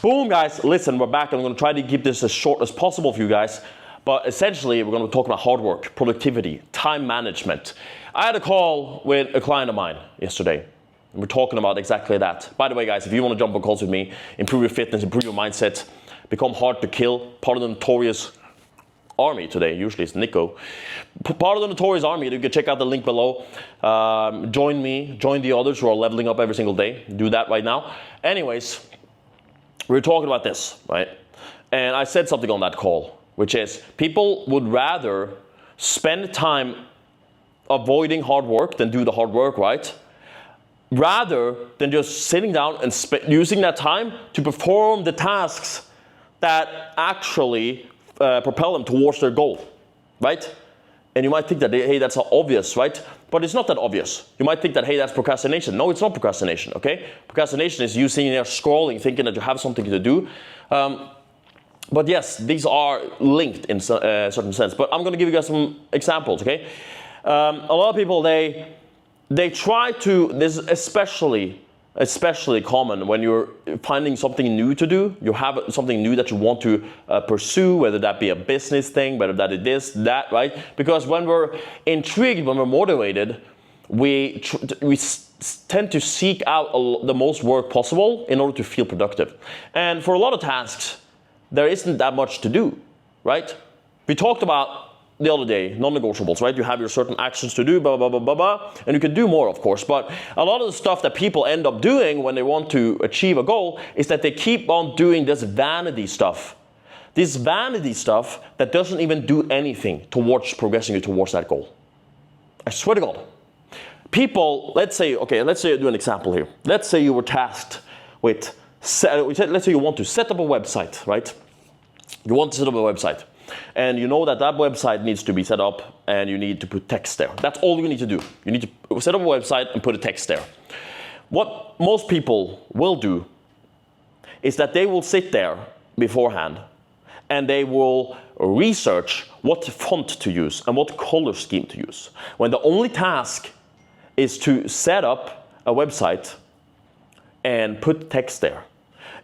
Boom, guys. Listen, we're back. I'm going to try to keep this as short as possible for you guys. But essentially, we're going to talk about hard work, productivity, time management. I had a call with a client of mine yesterday. And we're talking about exactly that. By the way, guys, if you want to jump on calls with me, improve your fitness, improve your mindset, become hard to kill, part of the notorious army today, usually it's Nico. Part of the notorious army, you can check out the link below. Join me, join the others who are leveling up every single day. Do that right now. Anyways, we were talking about this, right? And I said something on that call, which is people would rather spend time avoiding hard work than do the hard work, right? Rather than just sitting down and using that time to perform the tasks that actually propel them towards their goal, right? And you might think that, hey, that's obvious, right? But it's not that obvious. You might think that, hey, that's procrastination. No, it's not procrastination, okay? Procrastination is you sitting there scrolling, thinking that you have something to do. But yes, these are linked in a certain sense. But I'm going to give you guys some examples, okay? A lot of people, they try to, this is especially common when you're finding something new to do. You have something new that you want to pursue, whether that be a business thing, whether that is this, that, right? Because when we're intrigued, when we're motivated, we tend to seek out the most work possible in order to feel productive. And for a lot of tasks, there isn't that much to do, right? We talked about the other day, non-negotiables, right? You have your certain actions to do, blah, blah, blah, blah, blah, and you can do more, of course, but a lot of the stuff that people end up doing when they want to achieve a goal is that they keep on doing this vanity stuff. This vanity stuff that doesn't even do anything towards progressing you towards that goal. I swear to God. People, let's say I do an example here. Let's say you were tasked with, let's say you want to set up a website, right? You want to set up a website. And you know that website needs to be set up and you need to put text there. That's all you need to do. You need to set up a website and put a text there. What most people will do is that they will sit there beforehand and they will research what font to use and what color scheme to use. When the only task is to set up a website and put text there.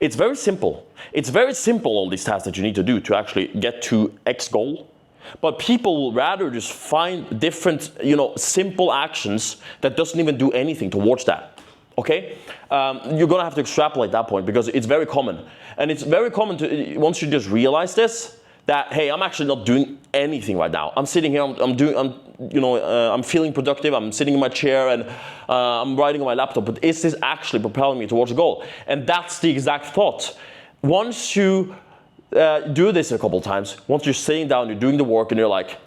It's very simple. It's very simple, all these tasks that you need to do to actually get to X goal. But people will rather just find different, simple actions that doesn't even do anything towards that. Okay? You're gonna have to extrapolate that point because it's very common. And it's very common to, once you just realize this, that, hey, I'm actually not doing anything right now. I'm sitting here, I'm feeling productive, I'm sitting in my chair and I'm writing on my laptop, but is this actually propelling me towards a goal? And that's the exact thought. Once you do this a couple times, once you're sitting down, you're doing the work and you're like,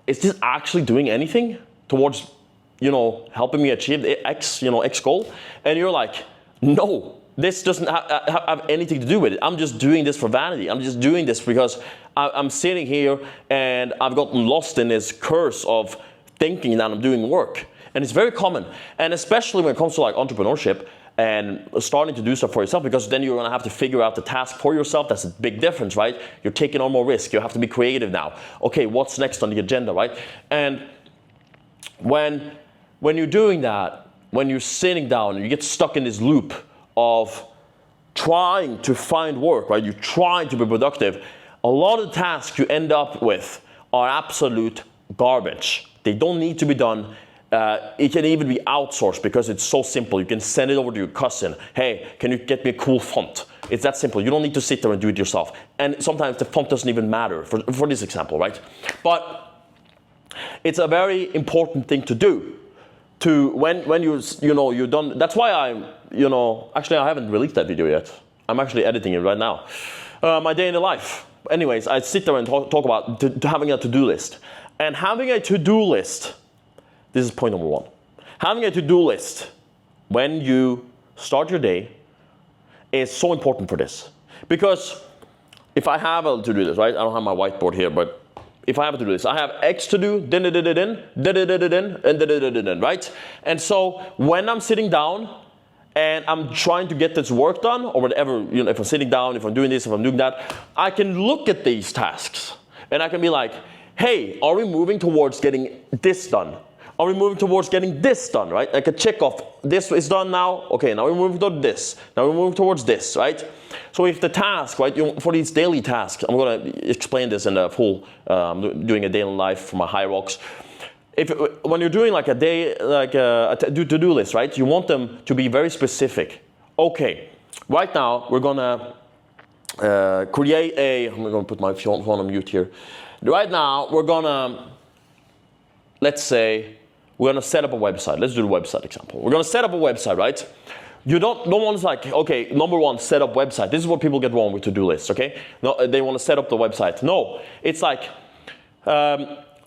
is this actually doing anything towards, helping me achieve the X goal? And you're like, no. This doesn't have anything to do with it. I'm just doing this for vanity. I'm just doing this because I'm sitting here and I've gotten lost in this curse of thinking that I'm doing work. And it's very common. And especially when it comes to like entrepreneurship and starting to do stuff for yourself, because then you're gonna have to figure out the task for yourself. That's a big difference, right? You're taking on more risk. You have to be creative now. Okay, what's next on the agenda, right? And when you're doing that, when you're sitting down and you get stuck in this loop of trying to find work, right? You're trying to be productive. A lot of the tasks you end up with are absolute garbage. They don't need to be done. It can even be outsourced because it's so simple. You can send it over to your cousin. Hey, can you get me a cool font? It's that simple. You don't need to sit there and do it yourself. And sometimes the font doesn't even matter for this example, right? But it's a very important thing to do. When you're done. That's why actually I haven't released that video yet. I'm actually editing it right now. My day in the life. Anyways, I sit there and talk about having a to-do list. And having a to-do list, this is point number one. Having a to-do list when you start your day is so important for this. Because if I have a to-do list, right? I don't have my whiteboard here, but if I have to do this, I have X to do, and right? And so when I'm sitting down and I'm trying to get this work done, or whatever, if I'm sitting down, if I'm doing this, if I'm doing that, I can look at these tasks and I can be like, hey, are we moving towards getting this done? are we moving towards getting this done, right? Like a check off, this is done now. Okay, now we're moving toward this. Now we're moving towards this, right? So if the task, right, for these daily tasks, I'm gonna explain this in a full, doing a daily life for my high rocks. When you're doing like a day, like a to-do list, right? You want them to be very specific. Okay, right now we're gonna create I'm gonna put my phone on mute here. Right now we're gonna, let's say, we're gonna set up a website. Let's do the website example. We're gonna set up a website, right? You don't, no one's like, okay, number one, set up website. This is what people get wrong with to-do lists, okay? No, they want to set up the website. No, it's like,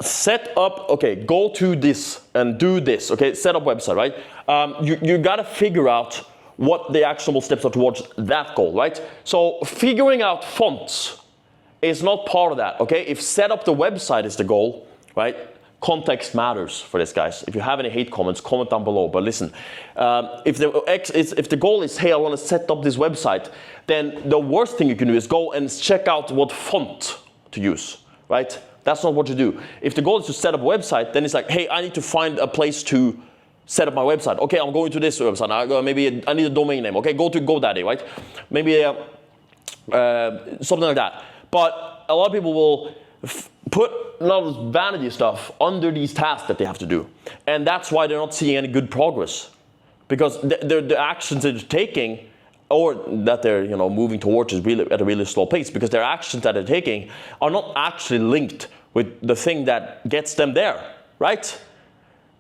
set up, okay, go to this and do this, okay? Set up website, right? You gotta figure out what the actionable steps are towards that goal, right? So figuring out fonts is not part of that, okay? If set up the website is the goal, right? Context matters for this, guys. If you have any hate comments, comment down below. But listen, if the goal is, hey, I want to set up this website, then the worst thing you can do is go and check out what font to use, right? That's not what you do. If the goal is to set up a website, then it's like, hey, I need to find a place to set up my website. Okay, I'm going to this website. Maybe I need a domain name. Okay, go to GoDaddy, right? Maybe something like that. But a lot of people will put a lot of vanity stuff under these tasks that they have to do. And that's why they're not seeing any good progress. Because the actions that they're taking, or that they're moving towards is really at a really slow pace, because their actions that they're taking are not actually linked with the thing that gets them there, right?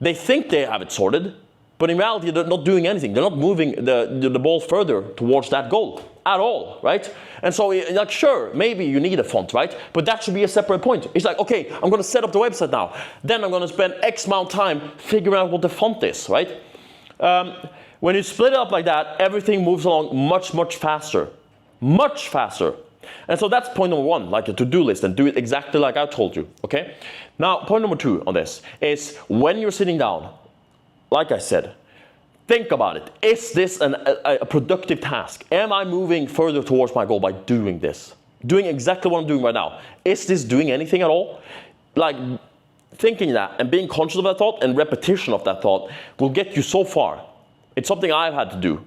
They think they have it sorted, but in reality they're not doing anything. They're not moving the ball further towards that goal at all, right? And so, like, sure, maybe you need a font, right? But that should be a separate point. It's like, okay, I'm gonna set up the website now. Then I'm gonna spend X amount of time figuring out what the font is, right? When you split it up like that, everything moves along much, much faster. Much faster. And so that's point number one, like a to-do list, and do it exactly like I told you, okay? Now, point number two on this is when you're sitting down, like I said, think about it. Is this a productive task? Am I moving further towards my goal by doing this? Doing exactly what I'm doing right now. Is this doing anything at all? Like, thinking that and being conscious of that thought and repetition of that thought will get you so far. It's something I've had to do.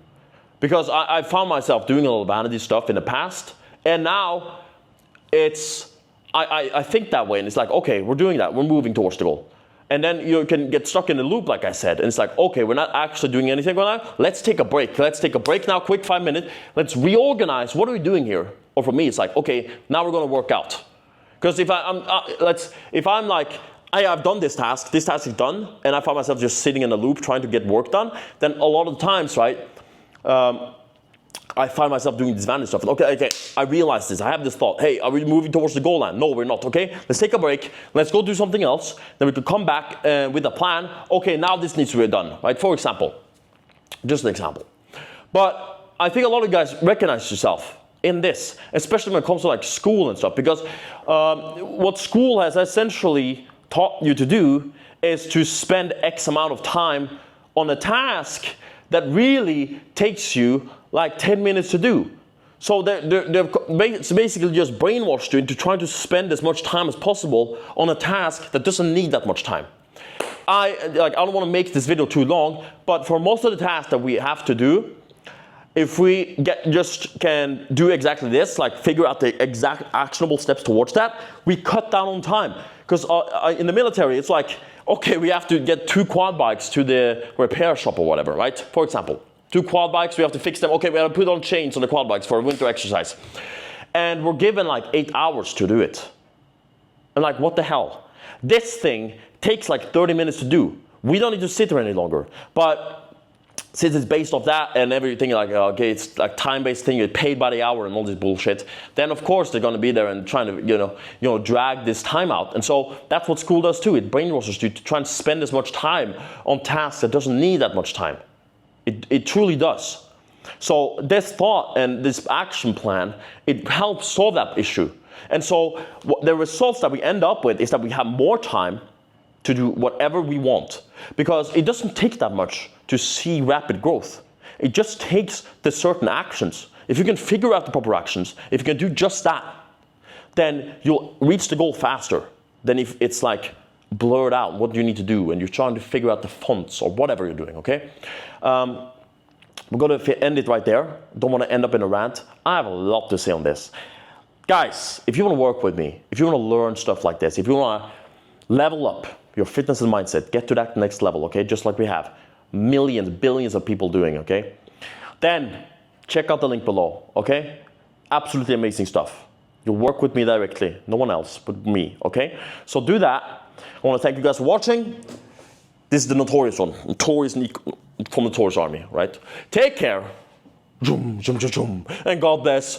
Because I found myself doing a lot of vanity stuff in the past, and now I think that way, and it's like, okay, we're doing that, we're moving towards the goal. And then you can get stuck in a loop, like I said, and it's like, okay, we're not actually doing anything right now. Let's take a break. Let's take a break now, quick 5 minutes. Let's reorganize. What are we doing here? Or for me, it's like, okay, now we're going to work out. Because if I'm like, hey, I've done this task is done, and I find myself just sitting in a loop trying to get work done, then a lot of the times, right, I find myself doing this vanity stuff. Okay, I realize this. I have this thought. Hey, are we moving towards the goal line? No, we're not. Okay, let's take a break. Let's go do something else. Then we could come back with a plan. Okay, now this needs to be done, right? For example, just an example. But I think a lot of guys recognize yourself in this, especially when it comes to like school and stuff, because what school has essentially taught you to do is to spend X amount of time on a task that really takes you like 10 minutes to do. So they're basically just brainwashed you into trying to spend as much time as possible on a task that doesn't need that much time. I don't want to make this video too long, but for most of the tasks that we have to do, if we can do exactly this, like figure out the exact actionable steps towards that, we cut down on time. Because in the military, it's like, okay, we have to get 2 quad bikes to the repair shop or whatever, right? For example, 2 quad bikes, we have to fix them. Okay, we have to put on chains on the quad bikes for a winter exercise. And we're given like 8 hours to do it. And like, what the hell? This thing takes like 30 minutes to do. We don't need to sit there any longer. But since it's based off that and everything, like, okay, it's like time-based thing, you get paid by the hour and all this bullshit, then of course they're going to be there and trying to, drag this time out. And so that's what school does too. It brainwashes you to try and spend as much time on tasks that doesn't need that much time. It truly does. So this thought and this action plan, it helps solve that issue. And so the results that we end up with is that we have more time to do whatever we want, because it doesn't take that much to see rapid growth. It just takes the certain actions. If you can figure out the proper actions, if you can do just that, then you'll reach the goal faster than if it's like blurt out what you need to do and you're trying to figure out the fonts or whatever you're doing, okay? We're going to end it right there. Don't want to end up in a rant. I have a lot to say on this. Guys, if you want to work with me, if you want to learn stuff like this, if you want to level up your fitness and mindset, get to that next level, okay? Just like we have millions, billions of people doing, okay? Then check out the link below, okay? Absolutely amazing stuff. You'll work with me directly, no one else but me, okay? So do that. I want to thank you guys for watching. This is the notorious one, notorious from the Notorious Army, right? Take care, and God bless.